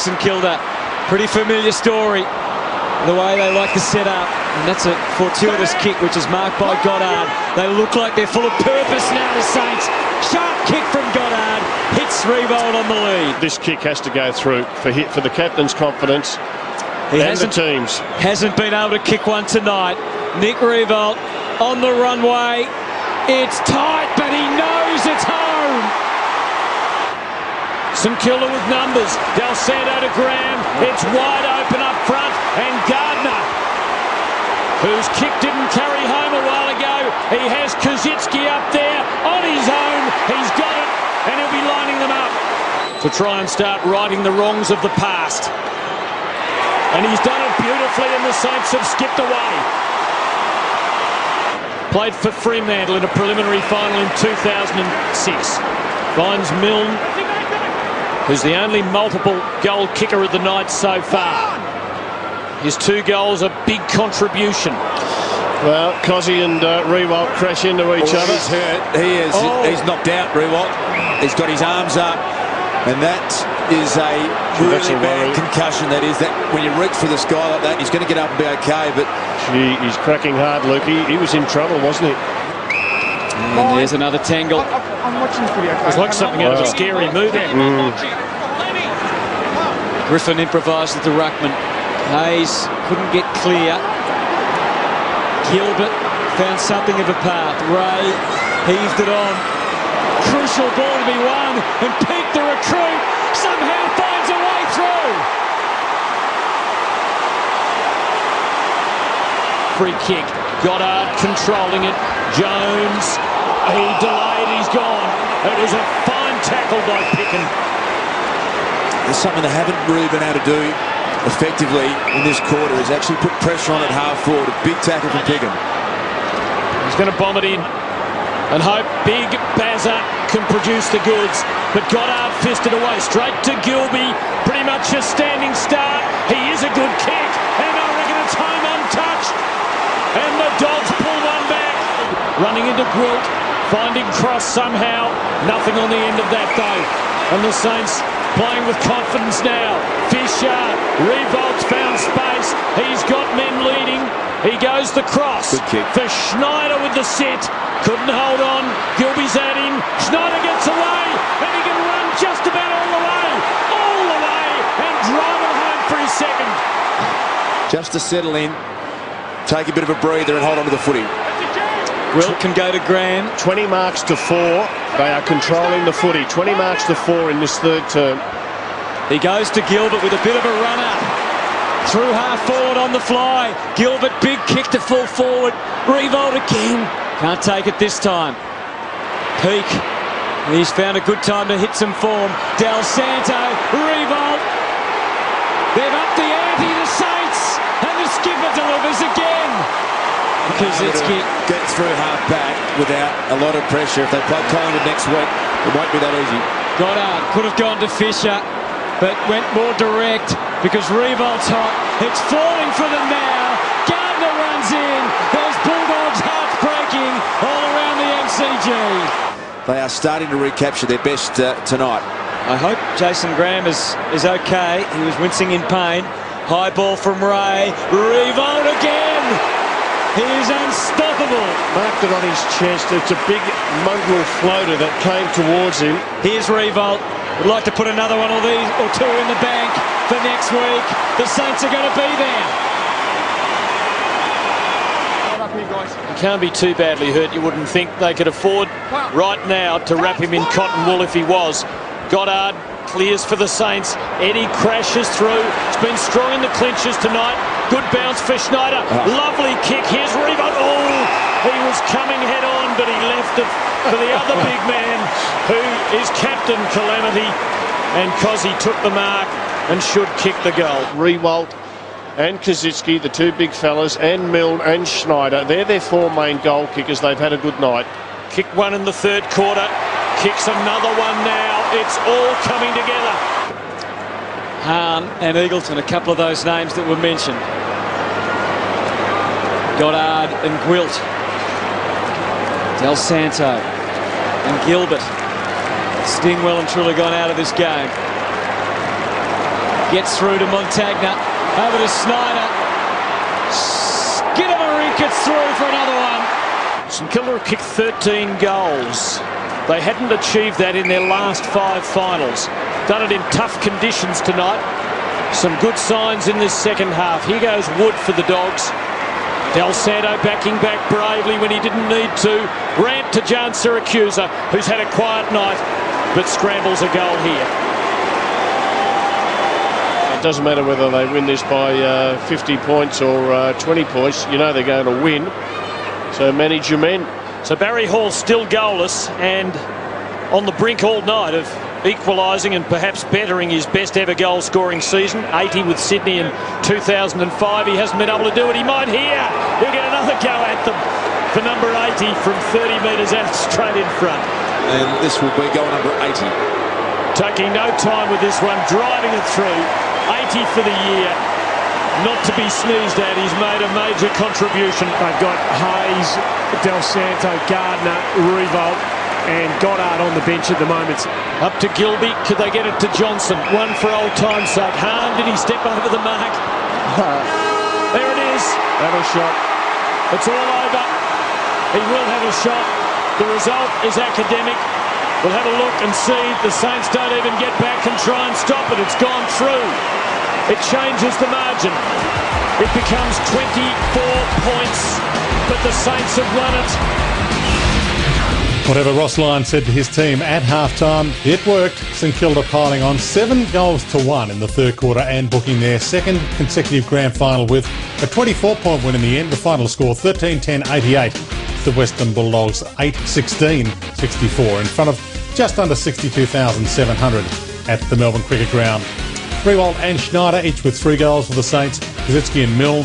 St Kilda. Pretty familiar story, the way they like to set up. And that's a fortuitous kick, which is marked by Goddard. They look like they're full of purpose now, the Saints. Sharp kick from Goddard, hits Riewoldt on the lead. This kick has to go through for the captain's confidence and the team's. Hasn't been able to kick one tonight. Nick Riewoldt on the runway. It's tight, but he knows it's home. St Kilda with numbers. Del Santo to Graham. It's wide open up front. And Gardner, whose kick didn't carry home a while ago. He has Kosicki up there on his own. He's got it, and he'll be lining them up to try and start righting the wrongs of the past. And he's done it beautifully, and the Saints have skipped away. Played for Fremantle in a preliminary final in 2006. Finds Milne, who's the only multiple goal kicker of the night so far. His 2 goals a big contribution. Well, Cozzy and Riewoldt crash into each other. He's hurt. He is. He's knocked out, Riewoldt. He's got his arms up, and that is a really bad concussion. That is. That when you reach for the sky like that, he's going to get up and be okay. But gee, he's cracking hard, Luke. He was in trouble, wasn't he? And there's another tangle. I'm watching this video. It's like something out of a scary movie. Griffin improvised with the ruckman. Hayes couldn't get clear. Gilbert found something of a path. Ray heaved it on. Crucial ball to be won, and Pete the recruit somehow finds a way through. Free kick. Goddard controlling it. Jones, he delayed, he's gone. It was a fine tackle by Picken. there's something they haven't really been able to do effectively in this quarter, is actually put pressure on at half forward. A big tackle from Picken. He's going to bomb it in and hope Big Bazza can produce the goods. But Goddard fisted away straight to Gilby. Pretty much a standing start. He is a good kick, and I reckon it's home untouched. And the Dogs pull one back. Running into Gwilt, finding Cross somehow. Nothing on the end of that though. And the Saints playing with confidence now. Fisher, Riewoldt found space. He's got men leading. He goes the cross. Good kick. For Schneider with the sit. Couldn't hold on. Gilby's at him. Schneider gets away, and he can run just about all the way, and drive it home for his second. Just to settle in, take a bit of a breather and hold on to the footy. Wilt can go to Graham. 20 marks to 4. They are controlling the footy. 20 marks to 4 in this third term. He goes to Gilbert with a bit of a runner. Through half forward on the fly. Gilbert, big kick to full forward. Riewoldt again. Can't take it this time. Peak. He's found a good time to hit some form. Del Santo, Riewoldt. They've upped the ante, the Saints. And the skipper delivers again. Kosicki gets through half back without a lot of pressure. If they play Collingwood next week, it won't be that easy. Goddard could have gone to Fisher, but went more direct because Riewoldt's hot. It's falling for them now. Gardner runs in. There's Bulldogs hearts breaking all around the MCG. They are starting to recapture their best tonight. I hope Jason Graham is okay. He was wincing in pain. High ball from Ray. Riewoldt again. He is unstoppable. Marked it on his chest. It's a big mongrel floater that came towards him. Here's Riewoldt. Would like to put another one or two in the bank for next week. The Saints are going to be there. He can't be too badly hurt, you wouldn't think. They could afford right now to wrap him in cotton wool if he was. Goddard clears for the Saints. Eddie crashes through. It's been strong in the clinches tonight. Good bounce for Schneider. Lovely kick. Here's Riewoldt. Oh, he was coming head on, but he left it for the other big man, who is Captain Calamity. And Cozzy took the mark and should kick the goal. Riewoldt and Kosicki, the two big fellas, and Milne and Schneider. They're their four main goal kickers. They've had a good night. Kicked one in the third quarter. Kicks another one now. It's all coming together. Hahn and Eagleton, a couple of those names that were mentioned. Goddard and Gwilt. Del Santo and Gilbert. Sting well and truly gone out of this game. Gets through to Montagna. Over to Snyder. Skidamarink gets through for another one. St Kilda have kicked 13 goals. They hadn't achieved that in their last 5 finals. Done it in tough conditions tonight. Some good signs in this second half. Here goes Wood for the Dogs. Del Santo backing back bravely when he didn't need to. Rant to Jan Siracusa, who's had a quiet night, but scrambles a goal here. It doesn't matter whether they win this by 50 points or 20 points. You know they're going to win. So manage your men. So Barry Hall's still goalless and on the brink all night of equalising and perhaps bettering his best ever goal scoring season. 80 with Sydney in 2005. He hasn't been able to do it. He might here. He'll get another go at them for number 80 from 30 metres out straight in front. And this will be goal number 80. Taking no time with this one, driving it through. 80 for the year. Not to be sneezed at. He's made a major contribution. They've got Hayes, Del Santo, Gardner, Revolt and Goddard on the bench at the moment. Up to Gilby. Could they get it to Johnson? One for old time's sake. Hahn, did he step over the mark? There it is. Have a shot. It's all over. He will have a shot. The result is academic. We'll have a look and see. The Saints don't even get back and try and stop it. It's gone through. It changes the margin. It becomes 24 points, but the Saints have won it. Whatever Ross Lyon said to his team at halftime, it worked. St Kilda piling on 7 goals to 1 in the third quarter and booking their second consecutive grand final with a 24-point win in the end. The final score 13-10-88. The Western Bulldogs 8-16-64 in front of just under 62,700 at the Melbourne Cricket Ground. Riewoldt and Schneider each with 3 goals for the Saints. Kosicki and Milne